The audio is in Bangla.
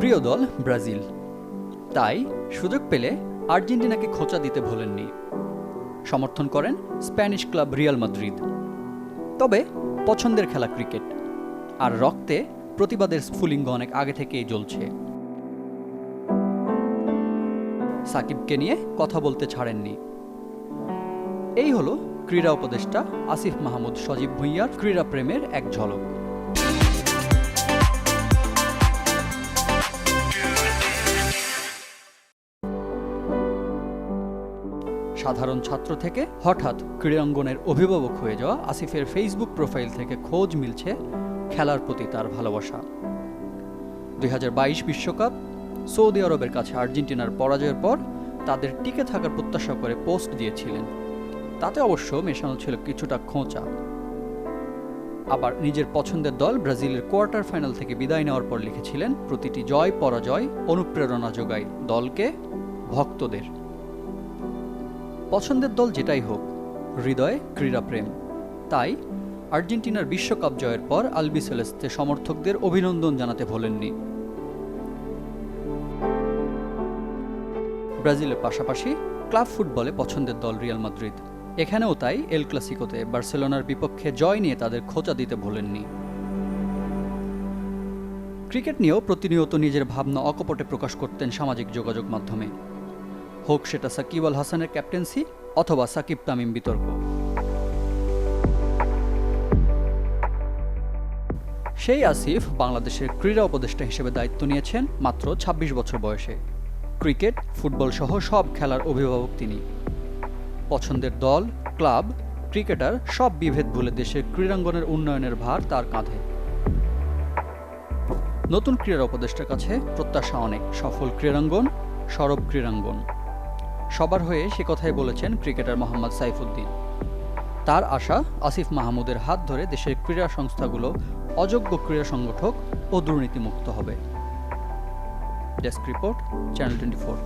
প্রিয় দল ব্রাজিল, তাই সুযোগ পেলে আর্জেন্টিনাকে খোঁচা দিতে ভোলেননি। সমর্থন করেন স্প্যানিশ ক্লাব রিয়াল মাদ্রিদ। তবে পছন্দের খেলা ক্রিকেট, আর রক্তে প্রতিবাদের স্ফুলিঙ্গ অনেক আগে থেকেই জ্বলছে। সাকিবকে নিয়ে কথা বলতে ছাড়েননি। এই হলো ক্রীড়া উপদেষ্টা আসিফ মাহমুদ সজীব ভুঁইয়ার ক্রীড়া প্রেমের এক ঝলক। সাধারণ ছাত্র থেকে হঠাৎ ক্রীড়াঙ্গনের অভিভাবক হয়ে যাওয়া আসিফের ফেসবুক প্রোফাইল থেকে খোঁজ মিলছে খেলার প্রতি তার ভালোবাসা। 2022 বিশ্বকাপ সৌদি আরবের কাছে আর্জেন্টিনার পরাজয়ের পর তাদের টিকে থাকার প্রত্যাশা করে পোস্ট দিয়েছিলেন। তাতে অবশ্য মেশানো ছিল কিছুটা খোঁচা। আবার নিজের পছন্দের দল ব্রাজিলের কোয়ার্টার ফাইনাল থেকে বিদায় নেওয়ার পর লিখেছিলেন, প্রতিটি জয় পরাজয় অনুপ্রেরণা যোগায় দলকে, ভক্তদের। পছন্দের দল যেটাই হোক, হৃদয়ে ক্রীড়াপ্রেম। তাই আর্জেন্টিনার বিশ্বকাপ জয়ের পর আলবিসেলেস্তে সমর্থকদের অভিনন্দন জানাতে ভোলেননি। ব্রাজিলের পাশাপাশি ক্লাব ফুটবলে পছন্দের দল রিয়াল মাদ্রিদ, এখানেও তাই এল ক্লাসিকোতে বার্সেলোনার বিপক্ষে জয় নিয়ে তাদের খোঁচা দিতে ভোলেননি। ক্রিকেট নিয়েও প্রতিনিয়ত নিজের ভাবনা অকপটে প্রকাশ করতেন সামাজিক যোগাযোগ মাধ্যমে, হোক সেটা সাকিব আল হাসানের ক্যাপ্টেন্সি অথবা সাকিব তামিম বিতর্ক। সেই আসিফ বাংলাদেশের ক্রীড়া উপদেষ্টা হিসেবে দায়িত্ব নিয়েছেন মাত্র 26 বছর বয়সে। ক্রিকেট, ফুটবল সহ সব খেলার অভিভাবক তিনি। পছন্দের দল, ক্লাব, ক্রিকেটার সব বিভেদ ভুলে দেশের ক্রীড়াঙ্গনের উন্নয়নের ভার তার কাঁধে। নতুন ক্রীড়া উপদেষ্টার কাছে প্রত্যাশা অনেক, সফল ক্রীড়াঙ্গন, সরব ক্রীড়াঙ্গন। সবার হয়ে সে কথাই বলেছেন ক্রিকেটার মোহাম্মদ সাইফুদ্দিন। তার আশা, আসিফ মাহমুদের হাত ধরে দেশের ক্রীড়া সংস্থাগুলো অযোগ্য ক্রীড়া সংগঠক ও দুর্নীতিমুক্ত হবে। Desk report, channel 24।